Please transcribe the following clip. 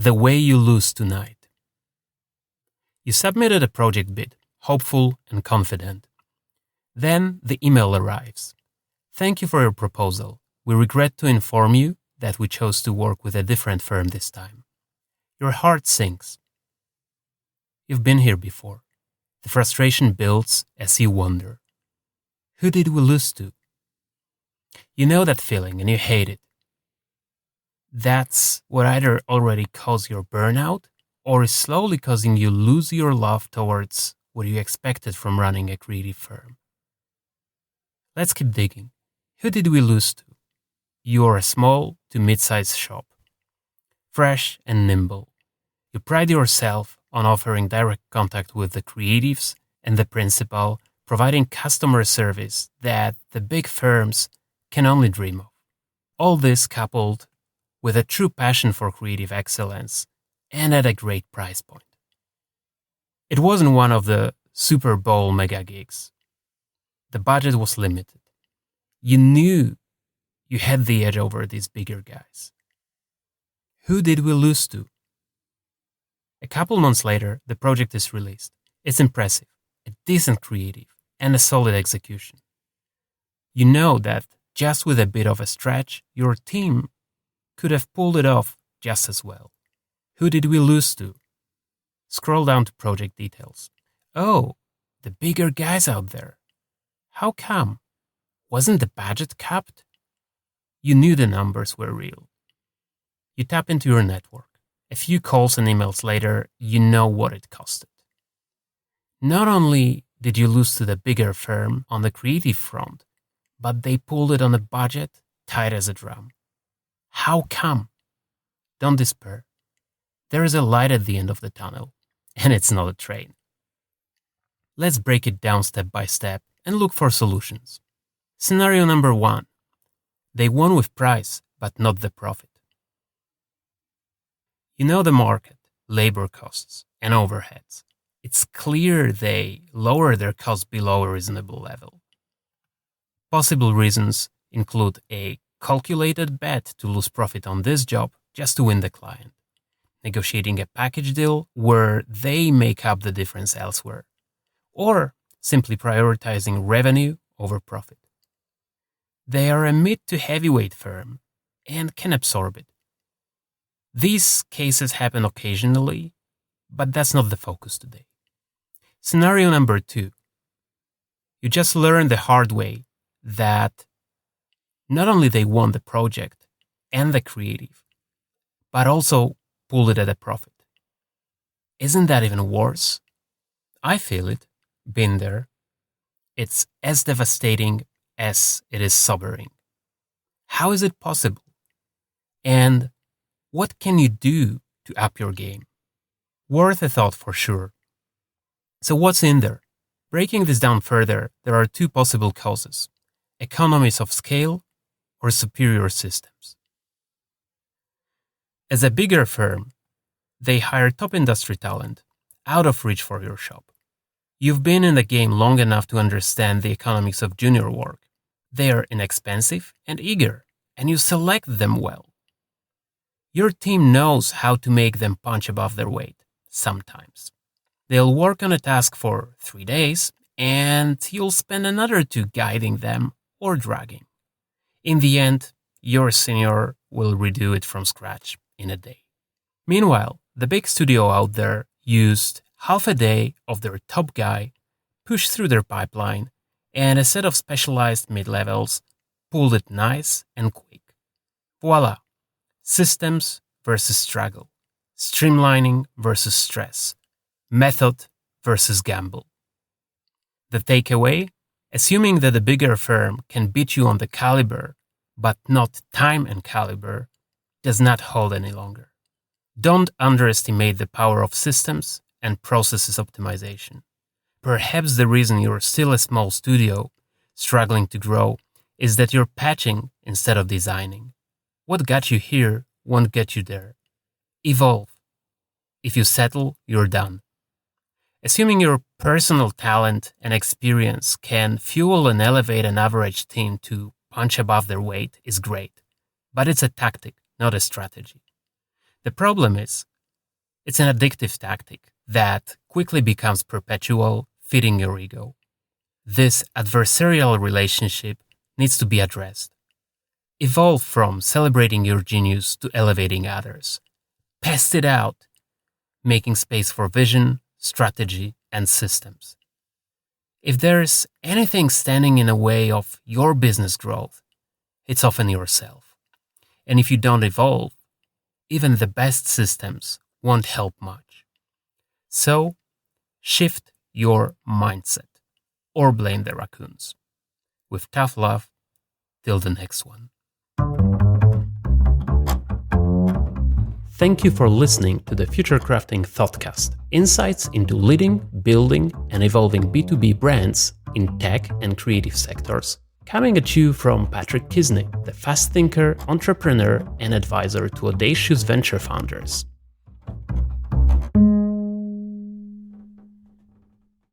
The way you lose tonight. You submitted a project bid, hopeful and confident. Then the email arrives. Thank you for your proposal. We regret to inform you that we chose to work with a different firm this time. Your heart sinks. You've been here before. The frustration builds as you wonder. Who did we lose to? You know that feeling and you hate it. That's what either already caused your burnout or is slowly causing you lose your love towards what you expected from running a creative firm. Let's keep digging. Who did we lose to? You are a small to mid-sized shop. Fresh and nimble. You pride yourself on offering direct contact with the creatives and the principal, providing customer service that the big firms can only dream of. All this coupled with a true passion for creative excellence and at a great price point. It wasn't one of the Super Bowl mega gigs. The budget was limited. You knew you had the edge over these bigger guys. Who did we lose to? A couple months later, the project is released. It's impressive, a decent creative, and a solid execution. You know that just with a bit of a stretch, your team could have pulled it off just as well. Who did we lose to? Scroll down to project details. Oh, the bigger guys out there. How come? Wasn't the budget capped? You knew the numbers were real. You tap into your network. A few calls and emails later, you know what it costed. Not only did you lose to the bigger firm on the creative front, but they pulled it on a budget tight as a drum. How come? Don't despair. There is a light at the end of the tunnel, and it's not a train. Let's break it down step by step and look for solutions. Scenario number 1. They won with price, but not the profit. You know the market, labor costs, and overheads. It's clear they lower their costs below a reasonable level. Possible reasons include a calculated bet to lose profit on this job just to win the client, negotiating a package deal where they make up the difference elsewhere, or simply prioritizing revenue over profit. They are a mid to heavyweight firm and can absorb it. These cases happen occasionally, but that's not the focus today. Scenario number 2. You just learned the hard way that not only they won the project and the creative, but also pulled it at a profit. Isn't that even worse? I feel it, been there. It's as devastating as it is sobering. How is it possible? And what can you do to up your game? Worth a thought for sure. So what's in there? Breaking this down further, there are 2 possible causes: economies of scale or superior systems. As a bigger firm, they hire top industry talent out of reach for your shop. You've been in the game long enough to understand the economics of junior work. They are inexpensive and eager, and you select them well. Your team knows how to make them punch above their weight, sometimes. They'll work on a task for 3 days, and you'll spend another 2 guiding them or dragging. In the end, your senior will redo it from scratch in a day. Meanwhile, the big studio out there used half a day of their top guy, pushed through their pipeline, and a set of specialized mid-levels pulled it nice and quick. Voila! Systems versus struggle. Streamlining versus stress. Method versus gamble. The takeaway? Assuming that the bigger firm can beat you on the caliber, but not time and caliber, does not hold any longer. Don't underestimate the power of systems and processes optimization. Perhaps the reason you're still a small studio, struggling to grow, is that you're patching instead of designing. What got you here won't get you there. Evolve. If you settle, you're done. Assuming your personal talent and experience can fuel and elevate an average team to punch above their weight is great, but it's a tactic, not a strategy. The problem is, it's an addictive tactic that quickly becomes perpetual, feeding your ego. This adversarial relationship needs to be addressed. Evolve from celebrating your genius to elevating others. Pest it out, making space for vision, strategy, and systems. If there's anything standing in the way of your business growth, it's often yourself. And if you don't evolve, even the best systems won't help much. So, shift your mindset or blame the raccoons. With tough love, till the next one. Thank you for listening to the Future Crafting Thoughtcast, insights into leading, building, and evolving B2B brands in tech and creative sectors. Coming at you from Patrick Kizny, the fast thinker, entrepreneur, and advisor to audacious venture founders.